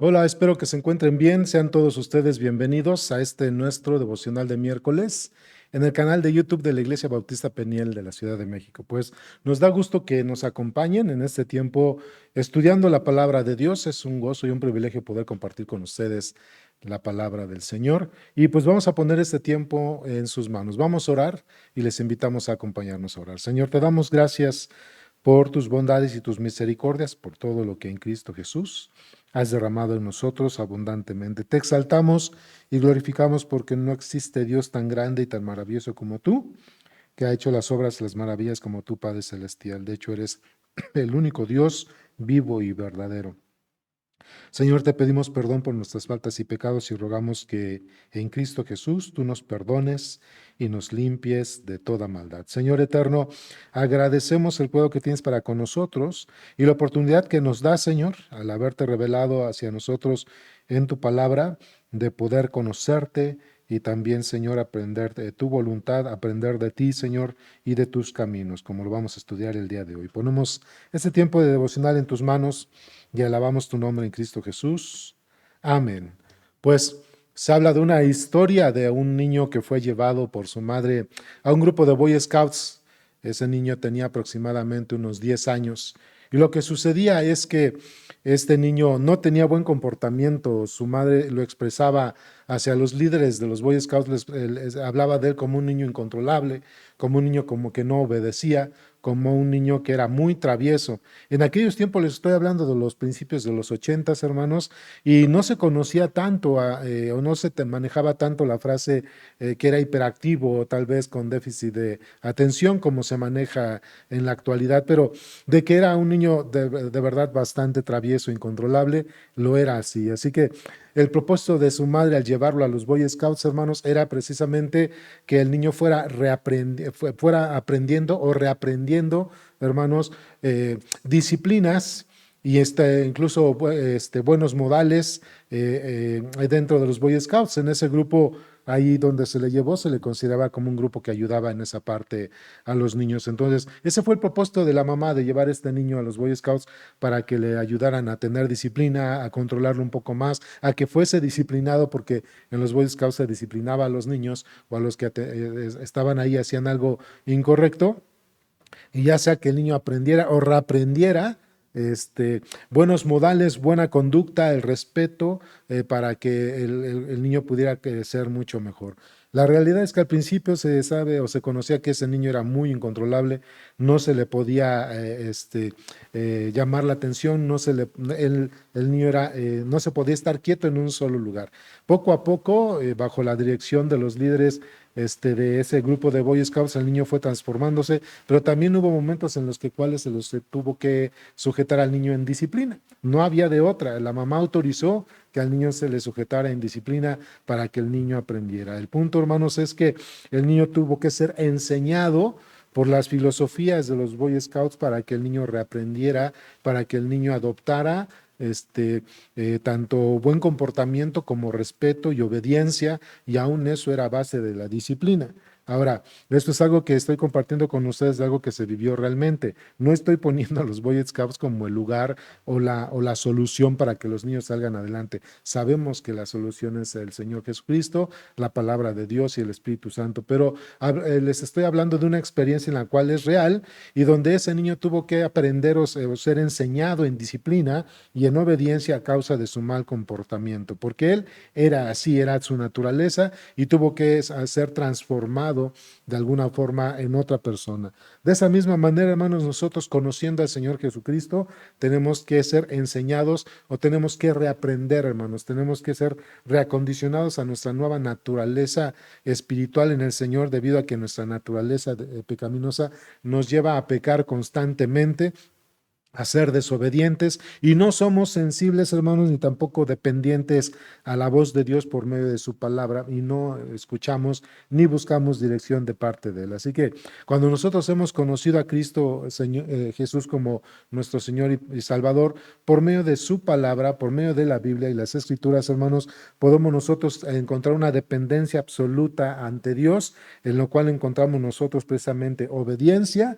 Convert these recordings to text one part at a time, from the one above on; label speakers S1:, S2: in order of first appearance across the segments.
S1: Hola, espero que se encuentren bien. Sean todos ustedes bienvenidos a este nuestro devocional de miércoles en el canal de YouTube de la Iglesia Bautista Peniel de la Ciudad de México. Pues nos da gusto que nos acompañen en este tiempo estudiando la palabra de Dios. Es un gozo y un privilegio poder compartir con ustedes la palabra del Señor. Y pues vamos a poner este tiempo en sus manos. Vamos a orar y les invitamos a acompañarnos a orar. Señor, te damos gracias por tus bondades y tus misericordias, por todo lo que en Cristo Jesús has derramado en nosotros abundantemente. Te exaltamos y glorificamos porque no existe Dios tan grande y tan maravilloso como tú, que ha hecho las obras, las maravillas como tú, Padre Celestial. De hecho, eres el único Dios vivo y verdadero. Señor, te pedimos perdón por nuestras faltas y pecados y rogamos que en Cristo Jesús tú nos perdones y nos limpies de toda maldad. Señor eterno, agradecemos el cuidado que tienes para con nosotros y la oportunidad que nos da, Señor, al haberte revelado hacia nosotros en tu palabra, de poder conocerte y también, Señor, aprender de tu voluntad, aprender de ti, Señor, y de tus caminos, como lo vamos a estudiar el día de hoy. Ponemos este tiempo de devocional en tus manos y alabamos tu nombre en Cristo Jesús. Amén. Pues se habla de una historia de un niño que fue llevado por su madre a un grupo de Boy Scouts. Ese niño tenía aproximadamente unos 10 años. Y lo que sucedía es que este niño no tenía buen comportamiento. Su madre lo expresaba hacia los líderes de los Boy Scouts, hablaba de él como un niño incontrolable, como un niño como que no obedecía, como un niño que era muy travieso. En aquellos tiempos les estoy hablando de los principios de los 80, hermanos, y no se conocía tanto o no se manejaba tanto la frase que era hiperactivo o tal vez con déficit de atención como se maneja en la actualidad, pero de que era un niño de verdad bastante travieso, incontrolable, lo era así. Así que el propósito de su madre al llevarlo a los Boy Scouts, hermanos, era precisamente que el niño fuera aprendiendo o reaprendiendo, hermanos, disciplinas y incluso buenos modales dentro de los Boy Scouts. En ese grupo, ahí donde se le llevó, se le consideraba como un grupo que ayudaba en esa parte a los niños. Entonces, ese fue el propósito de la mamá de llevar a este niño a los Boy Scouts para que le ayudaran a tener disciplina, a controlarlo un poco más, a que fuese disciplinado, porque en los Boy Scouts se disciplinaba a los niños o a los que estaban ahí, hacían algo incorrecto, y ya sea que el niño aprendiera o reaprendiera buenos modales, buena conducta, el respeto, para que el niño pudiera crecer mucho mejor. La realidad es que al principio se sabe o se conocía que ese niño era muy incontrolable, no se le podía llamar la atención, el niño no se podía estar quieto en un solo lugar. Poco a poco, bajo la dirección de los líderes de ese grupo de Boy Scouts, el niño fue transformándose, pero también hubo momentos en los cuales se los tuvo que sujetar al niño en disciplina. No había de otra. La mamá autorizó que al niño se le sujetara en disciplina para que el niño aprendiera. El punto, hermanos, es que el niño tuvo que ser enseñado por las filosofías de los Boy Scouts para que el niño reaprendiera, para que el niño adoptara tanto buen comportamiento como respeto y obediencia, y aún eso era base de la disciplina. Ahora, esto es algo que estoy compartiendo con ustedes, algo que se vivió realmente. No estoy poniendo a los Boy Scouts como el lugar o la solución para que los niños salgan adelante. Sabemos que la solución es el Señor Jesucristo, la palabra de Dios y el Espíritu Santo, pero les estoy hablando de una experiencia en la cual es real y donde ese niño tuvo que aprender o ser enseñado en disciplina y en obediencia a causa de su mal comportamiento, porque él era así, era su naturaleza y tuvo que ser transformado de alguna forma en otra persona. De esa misma manera, hermanos, nosotros conociendo al Señor Jesucristo, tenemos que ser enseñados o tenemos que reaprender, hermanos, tenemos que ser reacondicionados a nuestra nueva naturaleza espiritual en el Señor, debido a que nuestra naturaleza pecaminosa nos lleva a pecar constantemente, a ser desobedientes, y no somos sensibles, hermanos, ni tampoco dependientes a la voz de Dios por medio de su palabra, y no escuchamos ni buscamos dirección de parte de Él. Así que cuando nosotros hemos conocido a Cristo Jesús como nuestro Señor y Salvador, por medio de su palabra, por medio de la Biblia y las Escrituras, hermanos, podemos nosotros encontrar una dependencia absoluta ante Dios, en lo cual encontramos nosotros precisamente obediencia,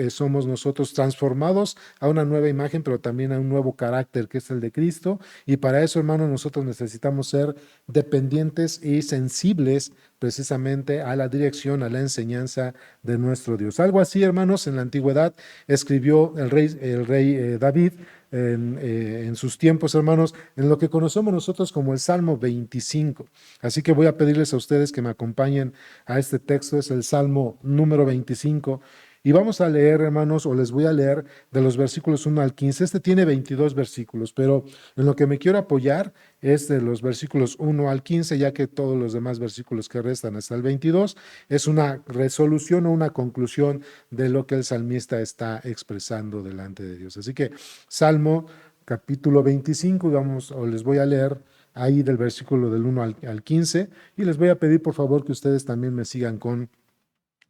S1: somos nosotros transformados a una nueva imagen, pero también a un nuevo carácter que es el de Cristo. Y para eso, hermanos, nosotros necesitamos ser dependientes y sensibles precisamente a la dirección, a la enseñanza de nuestro Dios. Algo así, hermanos, en la antigüedad escribió el rey David en sus tiempos, hermanos, en lo que conocemos nosotros como el Salmo 25. Así que voy a pedirles a ustedes que me acompañen a este texto, es el Salmo número 25. Y vamos a leer, hermanos, o les voy a leer de los versículos 1 al 15. Este tiene 22 versículos, pero en lo que me quiero apoyar es de los versículos 1 al 15, ya que todos los demás versículos que restan hasta el 22 es una resolución o una conclusión de lo que el salmista está expresando delante de Dios. Así que Salmo capítulo 25, vamos, o les voy a leer ahí del versículo del 1 al 15, y les voy a pedir por favor que ustedes también me sigan con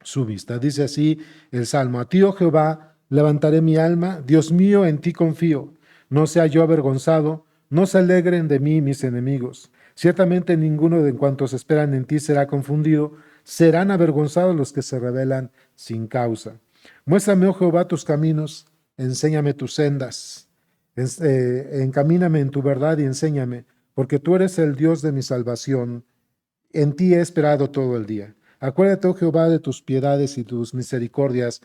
S1: su vista. Dice así el Salmo: a ti, oh Jehová, levantaré mi alma, Dios mío, en ti confío. No sea yo avergonzado, no se alegren de mí mis enemigos. Ciertamente ninguno de cuantos esperan en ti será confundido, serán avergonzados los que se rebelan sin causa. Muéstrame, oh Jehová, tus caminos, enséñame tus sendas. Encamíname en tu verdad y enséñame, porque tú eres el Dios de mi salvación. En ti he esperado todo el día. Acuérdate, oh Jehová, de tus piedades y tus misericordias,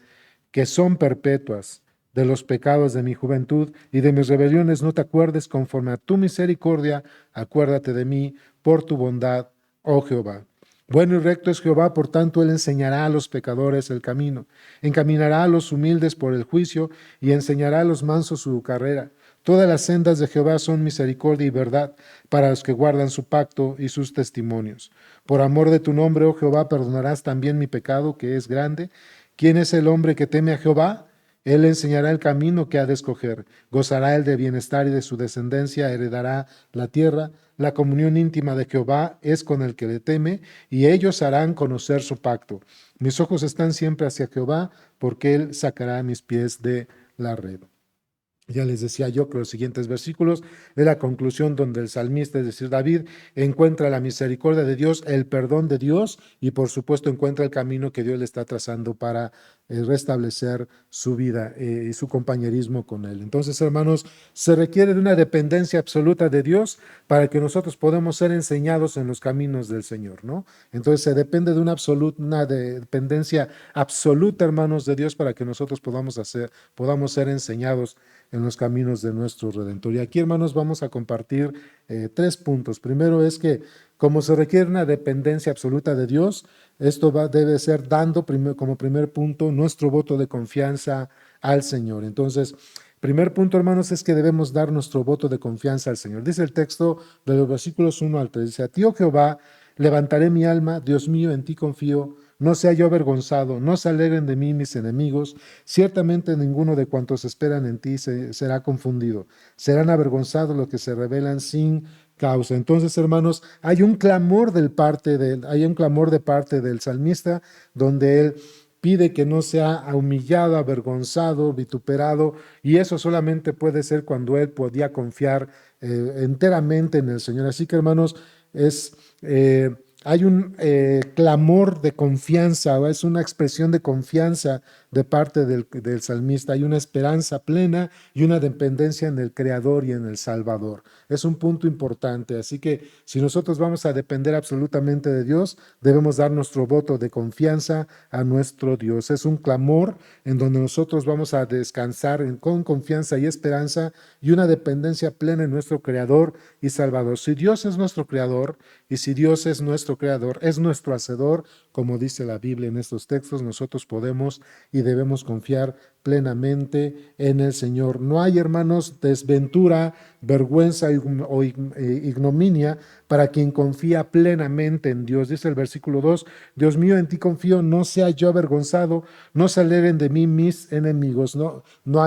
S1: que son perpetuas. De los pecados de mi juventud y de mis rebeliones no te acuerdes, conforme a tu misericordia, acuérdate de mí por tu bondad, oh Jehová. Bueno y recto es Jehová, por tanto él enseñará a los pecadores el camino, encaminará a los humildes por el juicio y enseñará a los mansos su carrera. Todas las sendas de Jehová son misericordia y verdad para los que guardan su pacto y sus testimonios. Por amor de tu nombre, oh Jehová, perdonarás también mi pecado, que es grande. ¿Quién es el hombre que teme a Jehová? Él le enseñará el camino que ha de escoger. Gozará él de bienestar y de su descendencia heredará la tierra. La comunión íntima de Jehová es con el que le teme, y ellos harán conocer su pacto. Mis ojos están siempre hacia Jehová, porque él sacará mis pies de la red. Ya les decía yo que los siguientes versículos es la conclusión donde el salmista, es decir, David, encuentra la misericordia de Dios, el perdón de Dios y por supuesto encuentra el camino que Dios le está trazando para restablecer su vida y su compañerismo con Él. Entonces, hermanos, se requiere de una dependencia absoluta de Dios para que nosotros podamos ser enseñados en los caminos del Señor, ¿no? Entonces, se depende de una dependencia absoluta, hermanos, de Dios para que nosotros podamos ser enseñados en los caminos de nuestro Redentor. Y aquí, hermanos, vamos a compartir 3 puntos. Primero es que como se requiere una dependencia absoluta de Dios, esto debe ser dando como primer punto nuestro voto de confianza al Señor. Entonces, primer punto, hermanos, es que debemos dar nuestro voto de confianza al Señor. Dice el texto de los versículos 1 al 3, dice: a ti, oh Jehová, levantaré mi alma, Dios mío, en ti confío. No sea yo avergonzado, no se alegren de mí mis enemigos. Ciertamente ninguno de cuantos esperan en ti será confundido. Serán avergonzados los que se rebelan sin causa. Entonces, hermanos, hay un clamor de parte del salmista donde él pide que no sea humillado, avergonzado, vituperado, y eso solamente puede ser cuando él podía confiar enteramente en el Señor. Así que, hermanos, hay un clamor de confianza, es una expresión de confianza de parte del salmista. Hay una esperanza plena y una dependencia en el Creador y en el Salvador. Es un punto importante. Así que si nosotros vamos a depender absolutamente de Dios, debemos dar nuestro voto de confianza a nuestro Dios. Es un clamor en donde nosotros vamos a descansar con confianza y esperanza y una dependencia plena en nuestro Creador y Salvador. Si Dios es nuestro Creador y si Dios es nuestro Creador, es nuestro Hacedor, como dice la Biblia en estos textos, nosotros podemos y debemos confiar plenamente en el Señor. No hay, hermanos, desventura, vergüenza o ignominia para quien confía plenamente en Dios. Dice el versículo 2, Dios mío, en ti confío, no sea yo avergonzado, no se alegren de mí mis enemigos. No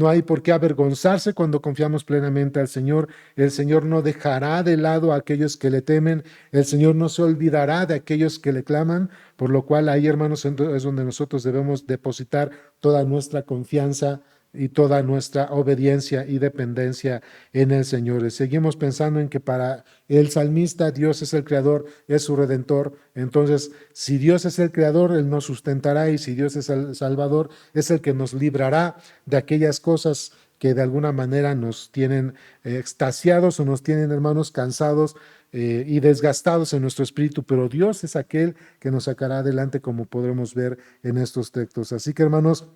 S1: hay por qué avergonzarse cuando confiamos plenamente al Señor. El Señor no dejará de lado a aquellos que le temen. El Señor no se olvidará de aquellos que le claman. Por lo cual ahí, hermanos, es donde nosotros debemos depositar toda nuestra confianza y toda nuestra obediencia y dependencia en el Señor. Y seguimos pensando en que para el salmista Dios es el creador, es su redentor. Entonces, si Dios es el creador, Él nos sustentará, y si Dios es el salvador, es el que nos librará de aquellas cosas que de alguna manera nos tienen extasiados o nos tienen, hermanos, cansados y desgastados en nuestro espíritu, pero Dios es aquel que nos sacará adelante, como podremos ver en estos textos. Así que, hermanos,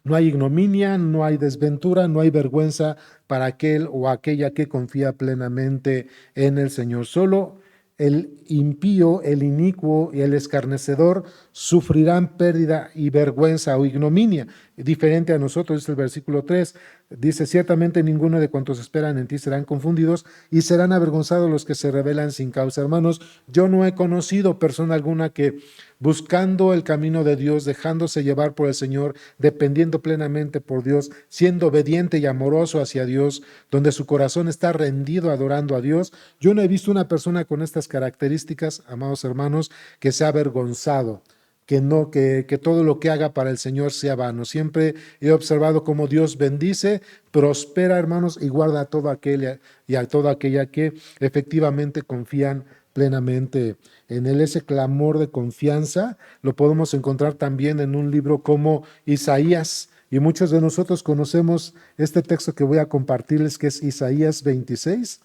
S1: no hay ignominia, no hay desventura, no hay vergüenza para aquel o aquella que confía plenamente en el Señor. Solo el impío, el inicuo y el escarnecedor sufrirán pérdida y vergüenza o ignominia. Diferente a nosotros, es el versículo 3. Dice: ciertamente ninguno de cuantos esperan en ti serán confundidos, y serán avergonzados los que se rebelan sin causa. Hermanos, yo no he conocido persona alguna que, buscando el camino de Dios, dejándose llevar por el Señor, dependiendo plenamente por Dios, siendo obediente y amoroso hacia Dios, donde su corazón está rendido adorando a Dios, yo no he visto una persona con estas características, amados hermanos, que sea avergonzado, que todo lo que haga para el Señor sea vano. Siempre he observado cómo Dios bendice, prospera, hermanos, y guarda a todo aquel y a toda aquella que efectivamente confían plenamente en Él. Ese clamor de confianza lo podemos encontrar también en un libro como Isaías, y muchos de nosotros conocemos este texto que voy a compartirles, que es Isaías 26.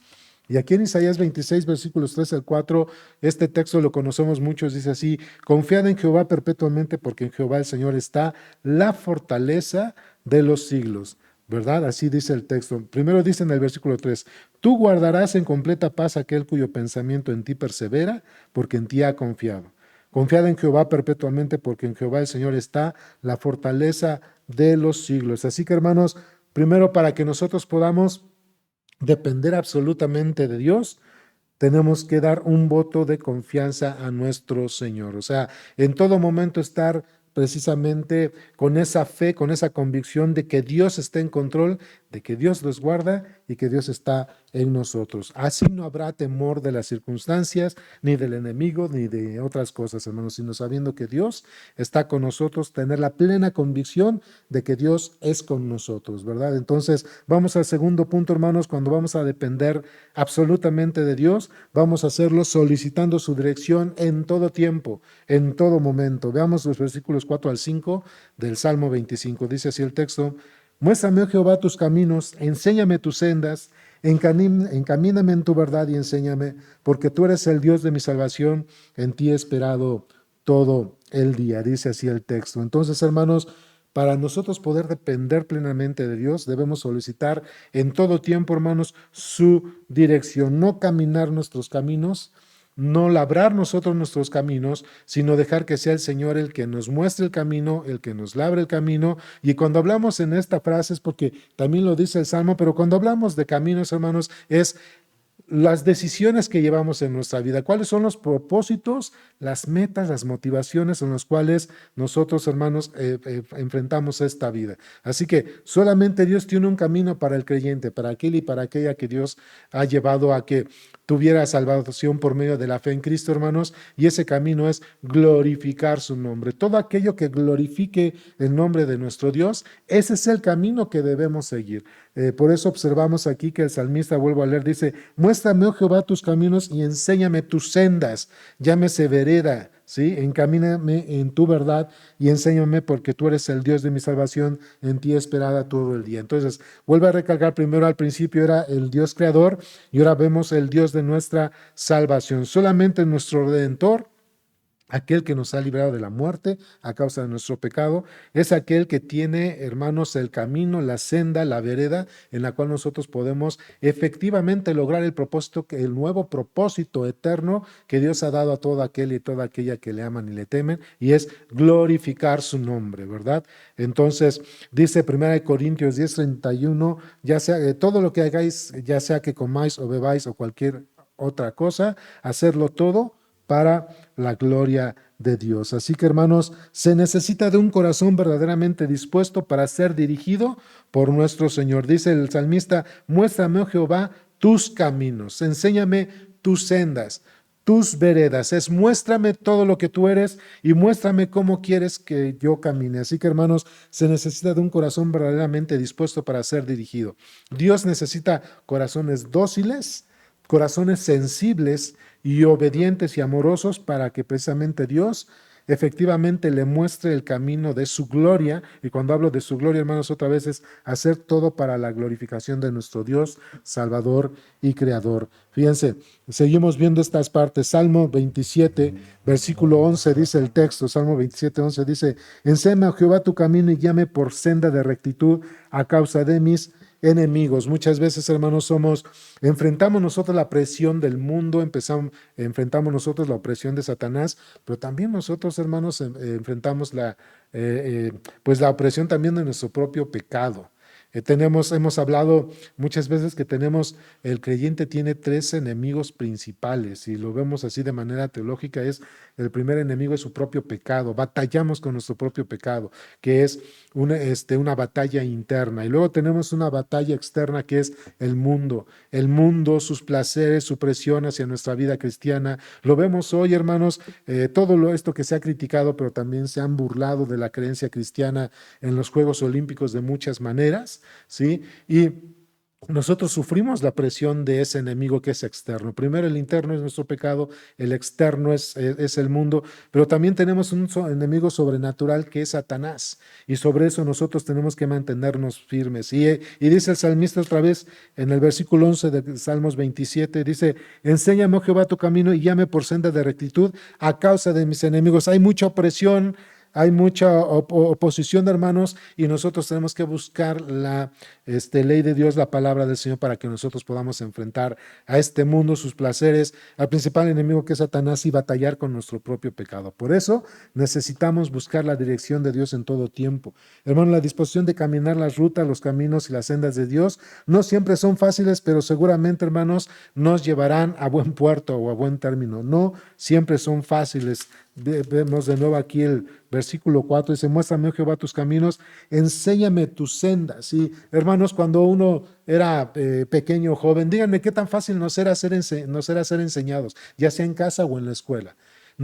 S1: Y aquí en Isaías 26, versículos 3 al 4, este texto lo conocemos muchos, dice así: confiad en Jehová perpetuamente, porque en Jehová el Señor está la fortaleza de los siglos. ¿Verdad? Así dice el texto. Primero dice en el versículo 3, tú guardarás en completa paz aquel cuyo pensamiento en ti persevera, porque en ti ha confiado. Confiad en Jehová perpetuamente, porque en Jehová el Señor está la fortaleza de los siglos. Así que, hermanos, primero, para que nosotros podamos depender absolutamente de Dios, tenemos que dar un voto de confianza a nuestro Señor. O sea, en todo momento estar precisamente con esa fe, con esa convicción de que Dios está en control, de que Dios los guarda y que Dios está en nosotros. Así no habrá temor de las circunstancias, ni del enemigo, ni de otras cosas, hermanos, sino sabiendo que Dios está con nosotros, tener la plena convicción de que Dios es con nosotros, ¿verdad? Entonces, vamos al segundo punto, hermanos. Cuando vamos a depender absolutamente de Dios, vamos a hacerlo solicitando su dirección en todo tiempo, en todo momento. Veamos los versículos 4 al 5 del Salmo 25. Dice así el texto: muéstrame, oh Jehová, tus caminos, enséñame tus sendas, encamíname en tu verdad y enséñame, porque tú eres el Dios de mi salvación, en ti he esperado todo el día. Dice así el texto. Entonces, hermanos, para nosotros poder depender plenamente de Dios, debemos solicitar en todo tiempo, hermanos, su dirección, no caminar nuestros caminos, no labrar nosotros nuestros caminos, sino dejar que sea el Señor el que nos muestre el camino, el que nos labre el camino. Y cuando hablamos en esta frase es porque también lo dice el Salmo, pero cuando hablamos de caminos, hermanos, es las decisiones que llevamos en nuestra vida, cuáles son los propósitos, las metas, las motivaciones en las cuales nosotros, hermanos, enfrentamos esta vida. Así que solamente Dios tiene un camino para el creyente, para aquel y para aquella que Dios ha llevado a que tuviera salvación por medio de la fe en Cristo, hermanos, y ese camino es glorificar su nombre. Todo aquello que glorifique el nombre de nuestro Dios, ese es el camino que debemos seguir. Por eso observamos aquí que el salmista, vuelvo a leer, dice: muéstrame, oh Jehová, tus caminos y enséñame tus sendas, llámese vereda, ¿sí? Encamíname en tu verdad y enséñame, porque tú eres el Dios de mi salvación, en ti esperada todo el día. Entonces, vuelve a recalcar, primero al principio era el Dios creador, y ahora vemos el Dios de nuestra salvación. Solamente nuestro Redentor, aquel que nos ha librado de la muerte a causa de nuestro pecado, es aquel que tiene, hermanos, el camino, la senda, la vereda en la cual nosotros podemos efectivamente lograr el propósito, el nuevo propósito eterno que Dios ha dado a todo aquel y toda aquella que le aman y le temen, y es glorificar su nombre, ¿verdad? Entonces, dice 1 Corintios 10:31, ya sea todo lo que hagáis, ya sea que comáis o bebáis o cualquier otra cosa, hacerlo todo para la gloria de Dios. Así que, hermanos, se necesita de un corazón verdaderamente dispuesto para ser dirigido por nuestro Señor. Dice el salmista: muéstrame, oh Jehová, tus caminos, enséñame tus sendas. tus veredas. Es muéstrame todo lo que tú eres y muéstrame cómo quieres que yo camine. Así que, hermanos, se necesita de un corazón verdaderamente dispuesto para ser dirigido. Dios necesita corazones dóciles, corazones sensibles y obedientes y amorosos para que precisamente Dios efectivamente le muestre el camino de su gloria. Y cuando hablo de su gloria, hermanos, otra vez es hacer todo para la glorificación de nuestro Dios, Salvador y Creador. Fíjense, seguimos viendo estas partes. Salmo 27, versículo 11 dice el texto, Salmo 27, 11 dice, enséñame, Jehová, tu camino y guíame por senda de rectitud a causa de mis enemigos. Muchas veces, hermanos, enfrentamos nosotros la presión del mundo, enfrentamos nosotros la opresión de Satanás, pero también nosotros, hermanos, enfrentamos pues la opresión también de nuestro propio pecado. Hemos hablado muchas veces que el creyente tiene tres enemigos principales, y lo vemos así de manera teológica. El primer enemigo es su propio pecado, batallamos con nuestro propio pecado, que es una batalla interna, y luego tenemos una batalla externa que es el mundo, sus placeres, su presión hacia nuestra vida cristiana. Lo vemos hoy, hermanos, esto que se ha criticado, pero también se han burlado de la creencia cristiana en los Juegos Olímpicos de muchas maneras, ¿sí? Y nosotros sufrimos la presión de ese enemigo que es externo. Primero, el interno es nuestro pecado, el externo es el mundo, pero también tenemos un enemigo sobrenatural que es Satanás, y sobre eso nosotros tenemos que mantenernos firmes. Y dice el salmista otra vez en el versículo 11 de Salmos 27, dice, enséñame, oh Jehová, tu camino y guíame por senda de rectitud a causa de mis enemigos. Hay mucha opresión, hay mucha oposición, hermanos, y nosotros tenemos que buscar la ley de Dios, la palabra del Señor, para que nosotros podamos enfrentar a este mundo, sus placeres, al principal enemigo que es Satanás, y batallar con nuestro propio pecado. Por eso necesitamos buscar la dirección de Dios en todo tiempo. Hermano, la disposición de caminar las rutas, los caminos y las sendas de Dios no siempre son fáciles, pero seguramente, hermanos, nos llevarán a buen puerto o a buen término. No siempre son fáciles. Vemos de nuevo aquí el versículo 4, dice, muéstrame, oh Jehová, tus caminos, enséñame tus sendas. Y hermanos, cuando uno era pequeño o joven, díganme qué tan fácil nos era ser enseñados, ya sea en casa o en la escuela.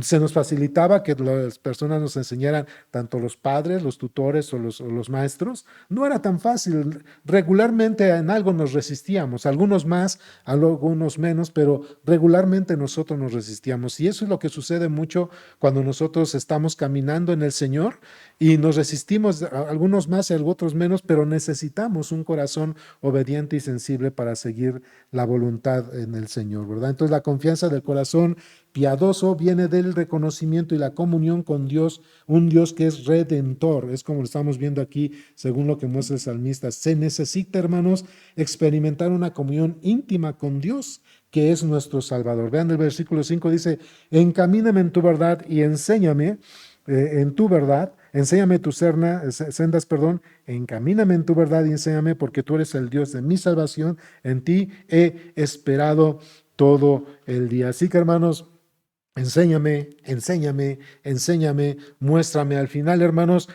S1: Se nos facilitaba que las personas nos enseñaran, tanto los padres, los tutores o los maestros. No era tan fácil. Regularmente en algo nos resistíamos, algunos más, algunos menos, pero regularmente nosotros nos resistíamos. Y eso es lo que sucede mucho cuando nosotros estamos caminando en el Señor y nos resistimos, algunos más y otros menos, pero necesitamos un corazón obediente y sensible para seguir la voluntad en el Señor, ¿verdad? Entonces la confianza del corazón piadoso viene del reconocimiento y la comunión con Dios, un Dios que es redentor. Es como lo estamos viendo aquí, según lo que muestra el salmista. Se necesita, hermanos, experimentar una comunión íntima con Dios, que es nuestro Salvador. Vean el versículo 5, dice, encamíname en tu verdad y enséñame en tu verdad. Enséñame tus sendas, encamíname en tu verdad y enséñame, porque tú eres el Dios de mi salvación. En ti he esperado todo el día. Así que, hermanos, enséñame, enséñame, enséñame, muéstrame. Al final, hermanos,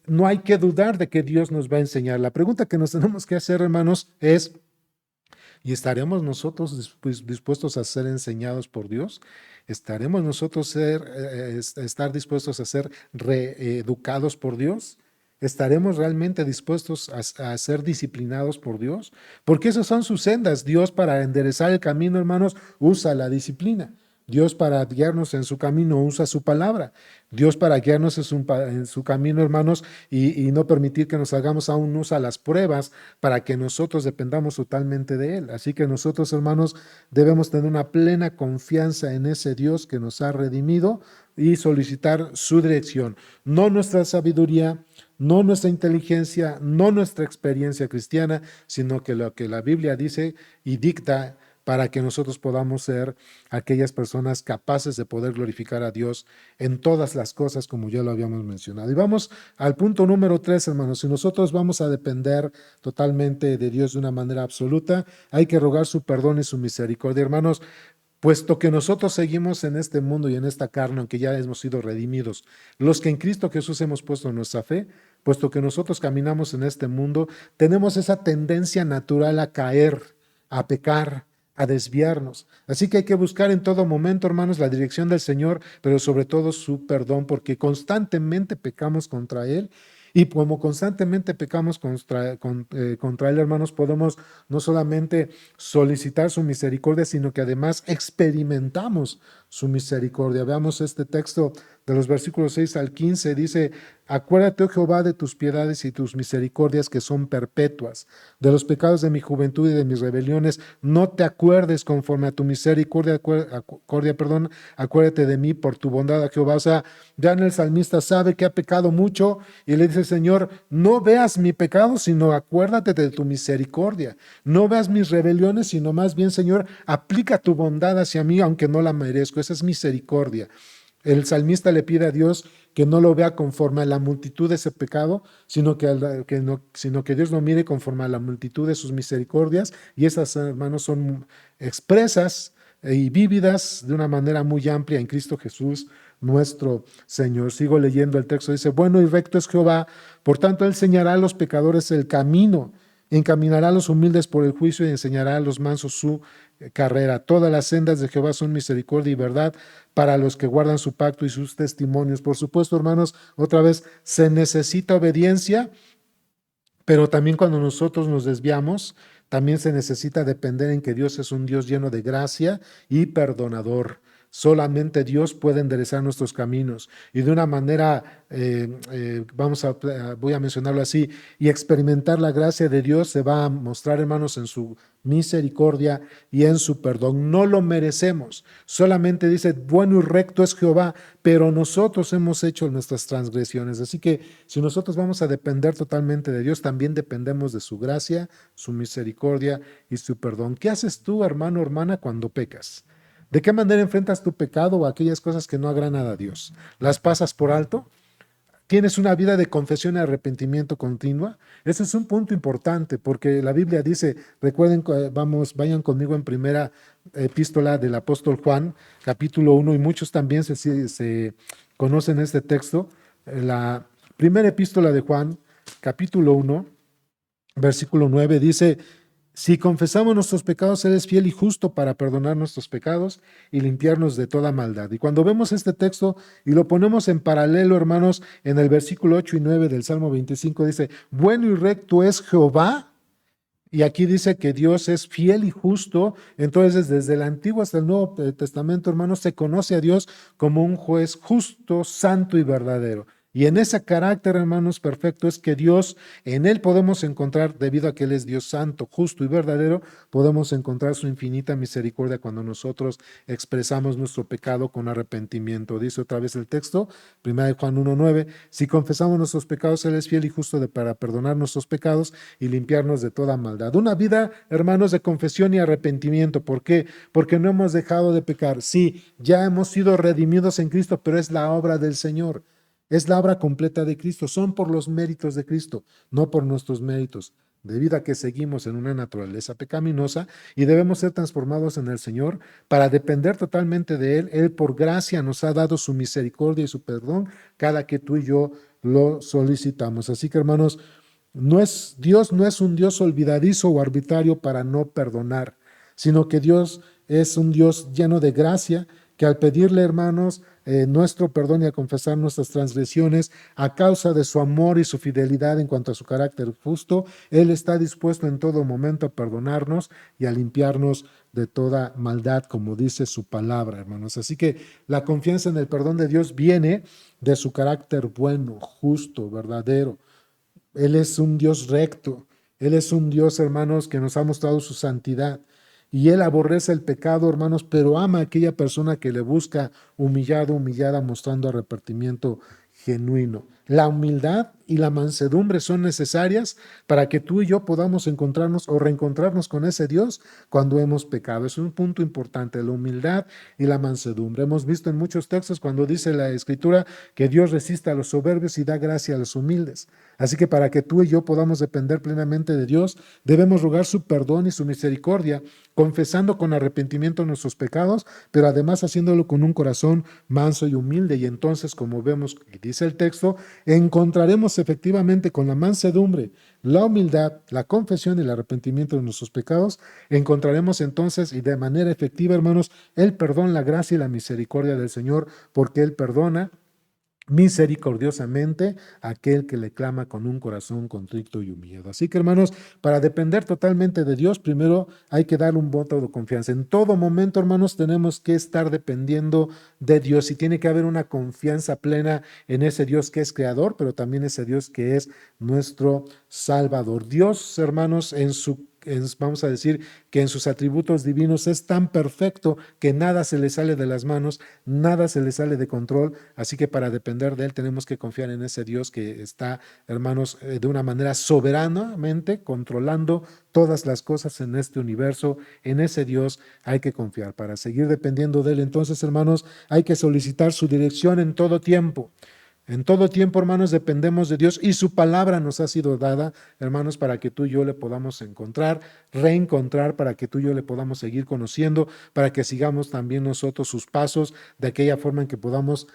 S1: no hay que dudar de que Dios nos va a enseñar. La pregunta que nos tenemos que hacer, hermanos, es, ¿y estaremos nosotros dispuestos a ser enseñados por Dios? ¿Estaremos nosotros estar dispuestos a ser reeducados por Dios? ¿Estaremos realmente dispuestos a ser disciplinados por Dios? Porque esas son sus sendas. Dios, para enderezar el camino, hermanos, usa la disciplina. Dios, para guiarnos en su camino, usa su palabra. Dios, para guiarnos en su camino, hermanos, y no permitir que nos hagamos, aún usa las pruebas para que nosotros dependamos totalmente de Él. Así que nosotros, hermanos, debemos tener una plena confianza en ese Dios que nos ha redimido y solicitar su dirección. No nuestra sabiduría, no nuestra inteligencia, no nuestra experiencia cristiana, sino que lo que la Biblia dice y dicta, para que nosotros podamos ser aquellas personas capaces de poder glorificar a Dios en todas las cosas, como ya lo habíamos mencionado. Y vamos al punto número 3, hermanos. Si nosotros vamos a depender totalmente de Dios de una manera absoluta, hay que rogar su perdón y su misericordia, hermanos. Puesto que nosotros seguimos en este mundo y en esta carne, aunque ya hemos sido redimidos, los que en Cristo Jesús hemos puesto nuestra fe, puesto que nosotros caminamos en este mundo, tenemos esa tendencia natural a caer, a pecar, a desviarnos. Así que hay que buscar en todo momento, hermanos, la dirección del Señor, pero sobre todo su perdón, porque constantemente pecamos contra Él. Y como constantemente pecamos contra Él, hermanos, podemos no solamente solicitar su misericordia, sino que además experimentamos su misericordia. Veamos este texto de los versículos 6 al 15. Dice: acuérdate, oh Jehová, de tus piedades y tus misericordias que son perpetuas. De los pecados de mi juventud y de mis rebeliones, no te acuerdes conforme a tu misericordia, acuérdate de mí por tu bondad, a Jehová. O sea, ya en el salmista sabe que ha pecado mucho y le dice: Señor, no veas mi pecado, sino acuérdate de tu misericordia. No veas mis rebeliones, sino más bien, Señor, aplica tu bondad hacia mí, aunque no la merezco. Esa es misericordia. El salmista le pide a Dios que no lo vea conforme a la multitud de ese pecado, sino que Dios lo mire conforme a la multitud de sus misericordias, y esas, hermanos, son expresas y vívidas de una manera muy amplia en Cristo Jesús, nuestro Señor. Sigo leyendo el texto, dice: bueno y recto es Jehová, por tanto Él enseñará a los pecadores el camino, encaminará a los humildes por el juicio y enseñará a los mansos su carrera. Todas las sendas de Jehová son misericordia y verdad para los que guardan su pacto y sus testimonios. Por supuesto, hermanos, otra vez, se necesita obediencia, pero también cuando nosotros nos desviamos, también se necesita depender en que Dios es un Dios lleno de gracia y perdonador. Solamente Dios puede enderezar nuestros caminos, y de una manera, voy a mencionarlo así, y experimentar la gracia de Dios se va a mostrar, hermanos, en su misericordia y en su perdón. No lo merecemos, solamente dice: bueno y recto es Jehová, pero nosotros hemos hecho nuestras transgresiones. Así que si nosotros vamos a depender totalmente de Dios, también dependemos de su gracia, su misericordia y su perdón. ¿Qué haces tú, hermano o hermana, cuando pecas? ¿De qué manera enfrentas tu pecado o aquellas cosas que no agradan a Dios? ¿Las pasas por alto? ¿Tienes una vida de confesión y arrepentimiento continua? Ese es un punto importante, porque la Biblia dice, recuerden, vayan conmigo en primera epístola del apóstol Juan, capítulo 1, y muchos también se conocen este texto. La primera epístola de Juan, capítulo 1, versículo 9, dice: si confesamos nuestros pecados, Él es fiel y justo para perdonar nuestros pecados y limpiarnos de toda maldad. Y cuando vemos este texto y lo ponemos en paralelo, hermanos, en el versículo 8 y 9 del Salmo 25, dice: bueno y recto es Jehová. Y aquí dice que Dios es fiel y justo. Entonces, desde el Antiguo hasta el Nuevo Testamento, hermanos, se conoce a Dios como un juez justo, santo y verdadero. Y en ese carácter, hermanos, perfecto, es que Dios, en Él podemos encontrar, debido a que Él es Dios santo, justo y verdadero, podemos encontrar su infinita misericordia cuando nosotros expresamos nuestro pecado con arrepentimiento. Dice otra vez el texto, 1 Juan 1:9: si confesamos nuestros pecados, Él es fiel y justo para perdonar nuestros pecados y limpiarnos de toda maldad. Una vida, hermanos, de confesión y arrepentimiento. ¿Por qué? Porque no hemos dejado de pecar. Sí, ya hemos sido redimidos en Cristo, pero es la obra del Señor. Es la obra completa de Cristo. Son por los méritos de Cristo, no por nuestros méritos, debido a que seguimos en una naturaleza pecaminosa y debemos ser transformados en el Señor para depender totalmente de Él. Él, por gracia, nos ha dado su misericordia y su perdón cada que tú y yo lo solicitamos. Así que, hermanos, Dios no es un Dios olvidadizo o arbitrario para no perdonar, sino que Dios es un Dios lleno de gracia, que al pedirle, hermanos, nuestro perdón y a confesar nuestras transgresiones a causa de su amor y su fidelidad en cuanto a su carácter justo, Él está dispuesto en todo momento a perdonarnos y a limpiarnos de toda maldad, como dice su palabra, hermanos. Así que la confianza en el perdón de Dios viene de su carácter bueno, justo, verdadero. Él es un Dios recto. Él es un Dios, hermanos, que nos ha mostrado su santidad. Y Él aborrece el pecado, hermanos, pero ama a aquella persona que le busca humillado, humillada, mostrando arrepentimiento genuino. La humildad y la mansedumbre son necesarias para que tú y yo podamos encontrarnos o reencontrarnos con ese Dios cuando hemos pecado. Es un punto importante, la humildad y la mansedumbre. Hemos visto en muchos textos cuando dice la Escritura que Dios resiste a los soberbios y da gracia a los humildes. Así que para que tú y yo podamos depender plenamente de Dios, debemos rogar su perdón y su misericordia, confesando con arrepentimiento nuestros pecados, pero además haciéndolo con un corazón manso y humilde. Y entonces, como vemos y dice el texto, encontraremos efectivamente con la mansedumbre, la humildad, la confesión y el arrepentimiento de nuestros pecados, encontraremos entonces y de manera efectiva, hermanos, el perdón, la gracia y la misericordia del Señor, porque Él perdona misericordiosamente a aquel que le clama con un corazón contrito y humillado. Así que, hermanos, para depender totalmente de Dios, primero hay que dar un voto de confianza. En todo momento, hermanos, tenemos que estar dependiendo de Dios y tiene que haber una confianza plena en ese Dios que es creador, pero también ese Dios que es nuestro Salvador. Dios, hermanos, vamos a decir que en sus atributos divinos es tan perfecto que nada se le sale de las manos, nada se le sale de control, así que para depender de Él tenemos que confiar en ese Dios que está, hermanos, de una manera soberanamente controlando todas las cosas en este universo. En ese Dios hay que confiar. Para seguir dependiendo de Él, entonces, hermanos, hay que solicitar su dirección en todo tiempo. En todo tiempo, hermanos, dependemos de Dios y su palabra nos ha sido dada, hermanos, para que tú y yo le podamos encontrar, reencontrar, para que tú y yo le podamos seguir conociendo, para que sigamos también nosotros sus pasos de aquella forma en que podamos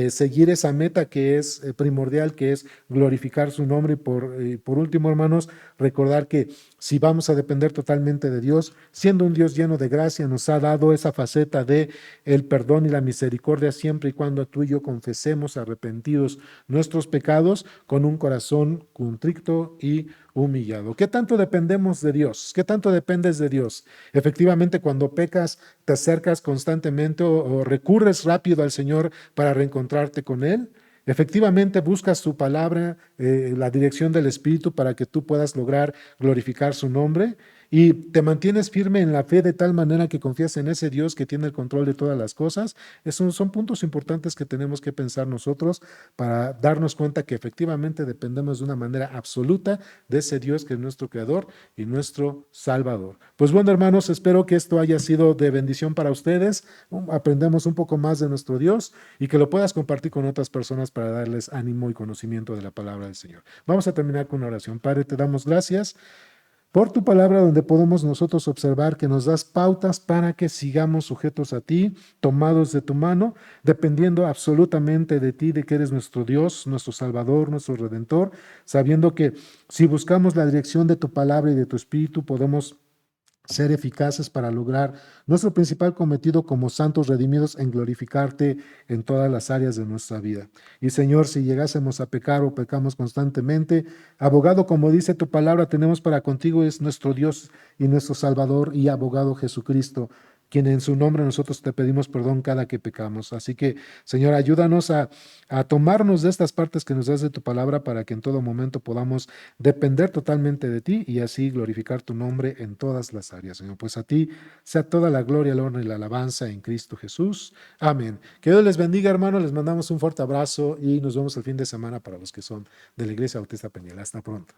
S1: seguir esa meta que es primordial, que es glorificar su nombre. Y por último, hermanos, recordar que si vamos a depender totalmente de Dios, siendo un Dios lleno de gracia, nos ha dado esa faceta de el perdón y la misericordia siempre y cuando tú y yo confesemos arrepentidos nuestros pecados con un corazón contrito y humillado. ¿Qué tanto dependemos de Dios? ¿Qué tanto dependes de Dios? Efectivamente, cuando pecas, te acercas constantemente o recurres rápido al Señor para reencontrarte con Él. Efectivamente, buscas su palabra, la dirección del Espíritu para que tú puedas lograr glorificar su nombre y te mantienes firme en la fe de tal manera que confías en ese Dios que tiene el control de todas las cosas. Esos son puntos importantes que tenemos que pensar nosotros para darnos cuenta que efectivamente dependemos de una manera absoluta de ese Dios que es nuestro Creador y nuestro Salvador. Pues bueno, hermanos, espero que esto haya sido de bendición para ustedes. Aprendemos un poco más de nuestro Dios y que lo puedas compartir con otras personas para darles ánimo y conocimiento de la palabra del Señor. Vamos a terminar con una oración. Padre, te damos gracias por tu palabra, donde podemos nosotros observar que nos das pautas para que sigamos sujetos a ti, tomados de tu mano, dependiendo absolutamente de ti, de que eres nuestro Dios, nuestro Salvador, nuestro Redentor, sabiendo que si buscamos la dirección de tu palabra y de tu Espíritu, podemos ser eficaces para lograr nuestro principal cometido como santos redimidos en glorificarte en todas las áreas de nuestra vida. Y Señor, si llegásemos a pecar o pecamos constantemente, abogado, como dice tu palabra, tenemos para contigo, es nuestro Dios y nuestro Salvador y abogado Jesucristo, quien en su nombre nosotros te pedimos perdón cada que pecamos. Así que, Señor, ayúdanos a tomarnos de estas partes que nos das de tu palabra para que en todo momento podamos depender totalmente de ti y así glorificar tu nombre en todas las áreas, Señor. Pues a ti sea toda la gloria, el honor y la alabanza en Cristo Jesús. Amén. Que Dios les bendiga, hermanos. Les mandamos un fuerte abrazo y nos vemos el fin de semana para los que son de la Iglesia Bautista Peñal. Hasta pronto.